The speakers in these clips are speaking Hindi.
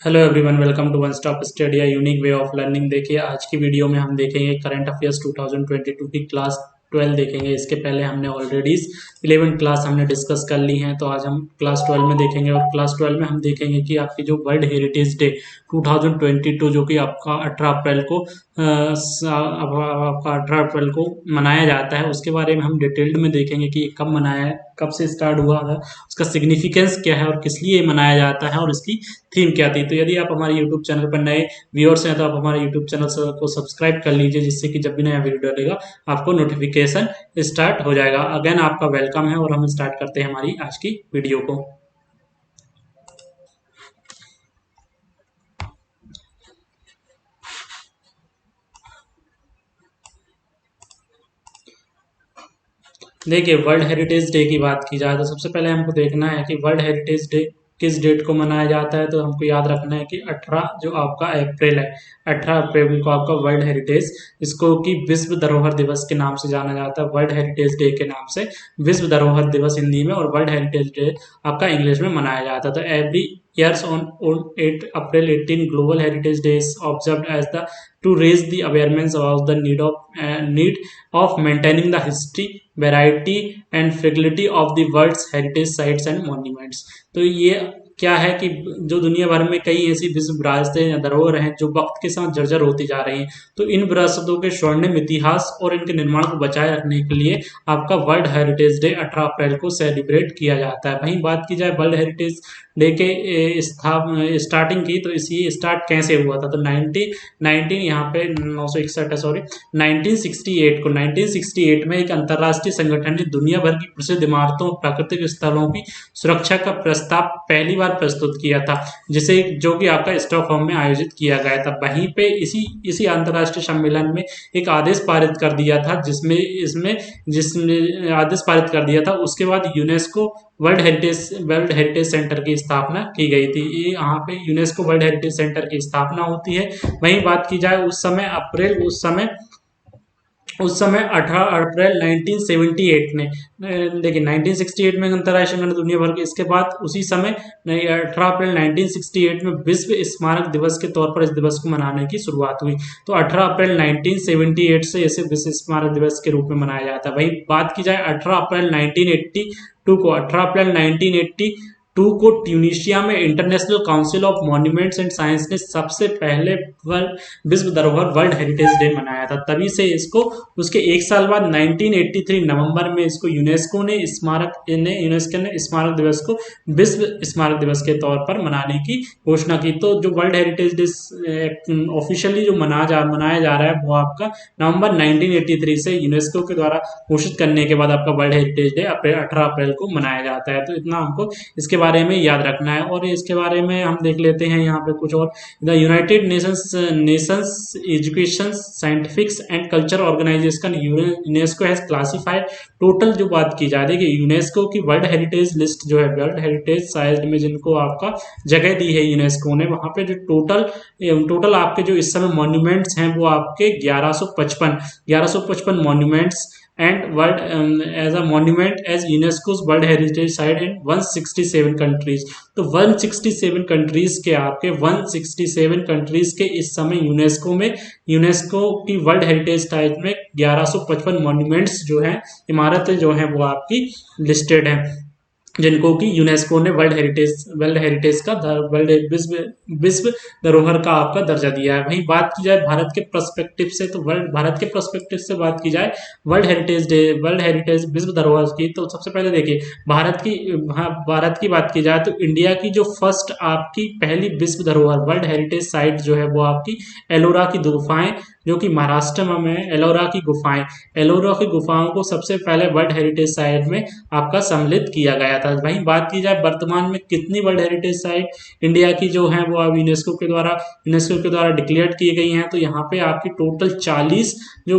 Hello everyone, welcome to one stop study, unique way of learning. देखिए, आज की वीडियो में हम देखेंगे करंट अफेयर्स 2022 की क्लास 12 देखेंगे। इसके पहले हमने ऑलरेडी 11 क्लास हमने डिस्कस कर ली हैं, तो आज हम क्लास 12 में देखेंगे। और क्लास 12 में हम देखेंगे कि आपकी जो वर्ल्ड हेरिटेज डे 2022 जो कि आपका 18 अप्रैल को आपका 18 अप्रैल को मनाया जाता है, उसके बारे में हम डिटेल्ड में देखेंगे कि ये कब मनाया है, कब से स्टार्ट हुआ है, उसका सिग्निफिकेंस क्या है और किस लिए मनाया जाता है और इसकी थीम क्या थी। तो यदि आप हमारे यूट्यूब चैनल पर नए व्यूअर्स हैं तो आप हमारे यूट्यूब चैनल को सब्सक्राइब कर लीजिए, जिससे कि जब भी नया वीडियो डलेगा आपको नोटिफिकेशन स्टार्ट हो जाएगा। अगेन आपका वेलकम है और हम स्टार्ट करते हैं हमारी आज की वीडियो को। देखिए, वर्ल्ड हेरिटेज डे की बात की जाए तो सबसे पहले हमको देखना है कि वर्ल्ड हेरिटेज डे किस डेट को मनाया जाता है। तो हमको याद रखना है कि 18 जो आपका अप्रैल है, 18 अप्रैल को आपका वर्ल्ड हेरिटेज, इसको कि विश्व धरोहर दिवस के नाम से जाना जाता है, वर्ल्ड हेरिटेज डे के नाम से विश्व धरोहर दिवस हिंदी में और वर्ल्ड हेरिटेज डे आपका इंग्लिश में मनाया जाता है। तो every years on 8 April 18 Global Heritage Day is observed as the to raise the awareness about the need of maintaining the history, variety and fragility of the world's heritage sites and monuments। तो ये क्या है कि जो दुनिया भर में कई ऐसी विश्व विरासतें या धरोहर हैं जो वक्त के साथ जर्जर होती जा रही हैं, तो इन विरासतों के स्वर्णिम इतिहास और इनके निर्माण को बचाए रखने के लिए आपका वर्ल्ड हेरिटेज डे 18 अप्रैल को सेलिब्रेट किया जाता है। वहीं बात की जाए वर्ल्ड हेरिटेज डे के स्टार्टिंग की, तो इसी स्टार्ट कैसे हुआ था। तो 19 यहाँ पे 961 है, सॉरी 1968 में एक अंतर्राष्ट्रीय संगठन ने दुनिया भर की प्रसिद्ध इमारतों प्राकृतिक स्थलों की सुरक्षा का प्रस्ताव पहली बार प्रस्तुत किया था, जिसे जो कि आपका स्टॉकहोम में आयोजित किया गया था। वहीं पे इसी अंतर्राष्ट्रीय सम्मेलन में एक आदेश पारित कर दिया था, जिसमें आदेश पारित कर दिया था। उसके बाद यूनेस्को वर्ल्ड हेरिटेज सेंटर की स्थापना की गई थी। ये यहाँ पे यूनेस्को वर्ल्ड हेरिटेज सेंटर की स्थापना होती है। वहीं बात की जाए उस समय 18 अप्रैल 1978 में, देखिए 1968 में अंतर्राष्ट्रीय संगठन दुनिया भर के, इसके बाद उसी समय 18 अप्रैल 1968 में विश्व स्मारक दिवस के तौर पर इस दिवस को मनाने की शुरुआत हुई। तो 18 अप्रैल 1978 से इसे विश्व स्मारक दिवस के रूप में मनाया जाता है। वही बात की जाए 18 अप्रैल 1982 को ट्यूनीशिया में international council of monuments and science ने सबसे पहले विश्व धरोहर वर्ल्ड हेरिटेज डे मनाया था। तभी से इसको उसके एक साल बाद 1983 नवंबर में इसको यूनेस्को ने स्मारक दिवस को विश्व स्मारक दिवस के तौर पर मनाने की घोषणा की। तो जो वर्ल्ड हेरिटेज डे ऑफिशियली जो मनाया जा रहा है वो आपका नवंबर 1983 से यूनेस्को के द्वारा घोषित करने के बाद आपका वर्ल्ड हेरिटेज डे 18 अप्रैल को मनाया जाता है। तो इतना हमको इसके बारे में याद रखना है। और इसके बारे में हम देख लेते हैं यहाँ पे कुछ और। The United Nations education scientifics and culture organisation UNESCO has classified total, जो बात की जा रही है कि यूनेस्को की वर्ल्ड हेरिटेज लिस्ट जो है, वर्ल्ड हेरिटेज साइट में जिनको आपका जगह दी है यूनेस्को ने, वहाँ पे जो टोटल आपके जो इस समय मॉन्यूमेंट्स हैं वो आपके 1155 monuments and world as a monument as UNESCO's World Heritage Site in 167 countries। तो 167 कंट्रीज के आपके 167 कंट्रीज के इस समय यूनेस्को की वर्ल्ड हेरिटेज साइट में 1155 मॉन्यूमेंट्स जो हैं, इमारतें जो हैं वो आपकी लिस्टेड हैं, जिनको कि यूनेस्को ने वर्ल्ड हेरिटेज का विश्व धरोहर का आपका दर्जा दिया है। वहीं बात की जाए भारत के पर्सपेक्टिव से, तो भारत के पर्सपेक्टिव से बात की जाए वर्ल्ड हेरिटेज विश्व धरोहर की, तो सबसे पहले देखिए भारत की बात की जाए तो इंडिया की जो फर्स्ट आपकी पहली विश्व धरोहर वर्ल्ड हेरिटेज साइट जो है वो आपकी एलोरा की गुफाएं, जो कि महाराष्ट्र में है। एलोरा की गुफाओं को सबसे पहले वर्ल्ड हेरिटेज साइट में आपका सम्मिलित किया गया था। वहीं बात की जाए वर्तमान में कितनी वर्ल्ड हेरिटेज साइट इंडिया की जो है वो अब यूनेस्को के द्वारा डिक्लेयर की गई हैं, तो यहाँ पे आपकी टोटल 40 जो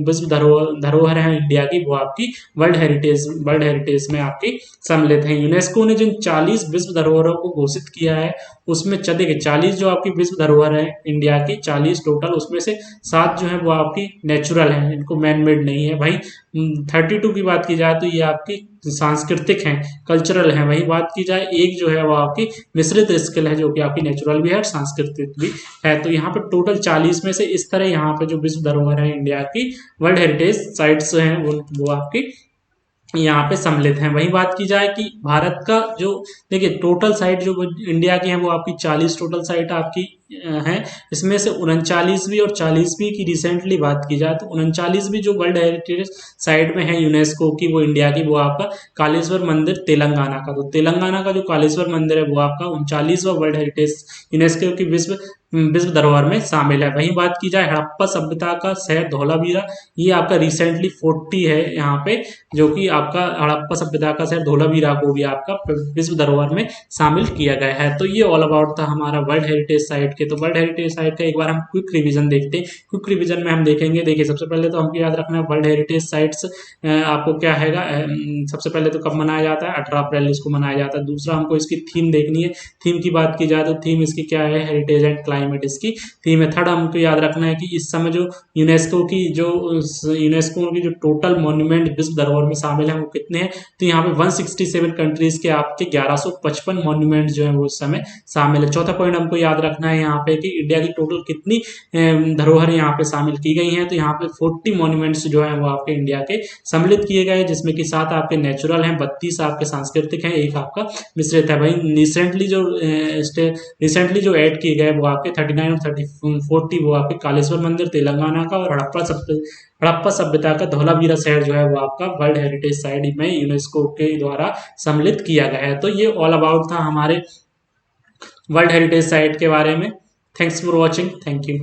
विश्व धरोहर है इंडिया की, वो आपकी वर्ल्ड हेरिटेज में आपकी सम्मिलित है। यूनेस्को ने जिन 40 विश्व धरोहरों को घोषित किया है उसमें देखिए 40 जो आपकी विश्व धरोहर है इंडिया की 40 टोटल, उसमें से सात जो है वो आपकी नेचुरल हैं, इनको मैन मेड नहीं है भाई। 32 की बात की जाए तो ये आपकी सांस्कृतिक हैं, कल्चरल हैं। वही बात की जाए एक जो है वो आपकी मिश्रित स्किल है, जो कि आपकी नेचुरल भी है और सांस्कृतिक भी है। तो यहाँ पे टोटल 40 में से इस तरह यहाँ पे जो विश्व धरोहर है इंडिया की, वर्ल्ड हेरिटेज साइट्स हैं, वो आपकी यहाँ पे सम्मिलित हैं। वही बात की जाए कि भारत का जो, देखिए टोटल साइट जो इंडिया की है वो आपकी 40 टोटल साइट आपकी हैं। इसमें से 39वीं और 40वीं की रिसेंटली बात की जाए तो 39वीं जो वर्ल्ड हेरिटेज साइट में है यूनेस्को की, वो इंडिया की, वो आपका कालेश्वर मंदिर तेलंगाना का। तो तेलंगाना का जो कालेश्वर मंदिर है वो आपका 39वां वर्ल्ड हेरिटेज यूनेस्को की विश्व धरोहर में शामिल है। वहीं बात की जाए हड़प्पा सभ्यता का शहर धौलावीरा, ये आपका रिसेंटली 40 है यहाँ पे, जो कि आपका हड़प्पा सभ्यता का शहर धौलावीरा को भी आपका विश्व धरोहर में शामिल किया गया है। तो ये ऑल अबाउट था हमारा वर्ल्ड हेरिटेज साइट के। तो वर्ल्ड हेरिटेज साइट का एक बार हम क्विक रिवीजन देखते हैं। क्विक रिवीजन में हम देखेंगे, देखिए सबसे पहले तो हमको याद रखना है वर्ल्ड हेरिटेज साइट्स आपको क्या है, सबसे पहले तो कब मनाया जाता है, 18 अप्रैल इसको मनाया जाता है। दूसरा हमको इसकी थीम देखनी है, थीम की बात की जाए तो थीम इसकी क्या है, हेरिटेज एंड क्लाइमेट इसकी थीम है। थर्ड हमको याद रखना है कि इस समय जो यूनेस्को की जो टोटल मॉन्यूमेंट विश्व धरोहर में शामिल है वो कितने हैं, तो यहाँ पे 167 कंट्रीज के आपके 1155 मॉन्यूमेंट जो है वो उस समय शामिल है। चौथा पॉइंट हमको याद रखना है यहाँ पे कि इंडिया की टोटल कितनी धरोहर यहाँ पे शामिल की गई हैं, तो यहाँ पे 40 मॉन्यूमेंट्स जो है वो आपके इंडिया के सम्मिलित किए गए, जिसमें कि 7 आपके नेचुरल हैं, 32 आपके सांस्कृतिक हैं, एक आपका मिश्रित है। भाई रिसेंटली जो ऐड किए गए वो आपके 39 और 40 वो आपके कालेश्वर मंदिर तेलंगाना का, और हड़प्पा सभ्यता का धौलावीरा शहर जो है वो आपका वर्ल्ड हेरिटेज साइट में यूनेस्को के द्वारा सम्मिलित किया गया है। तो ये ऑल अबाउट था हमारे वर्ल्ड हेरिटेज साइट के बारे में। Thanks for watching, thank you.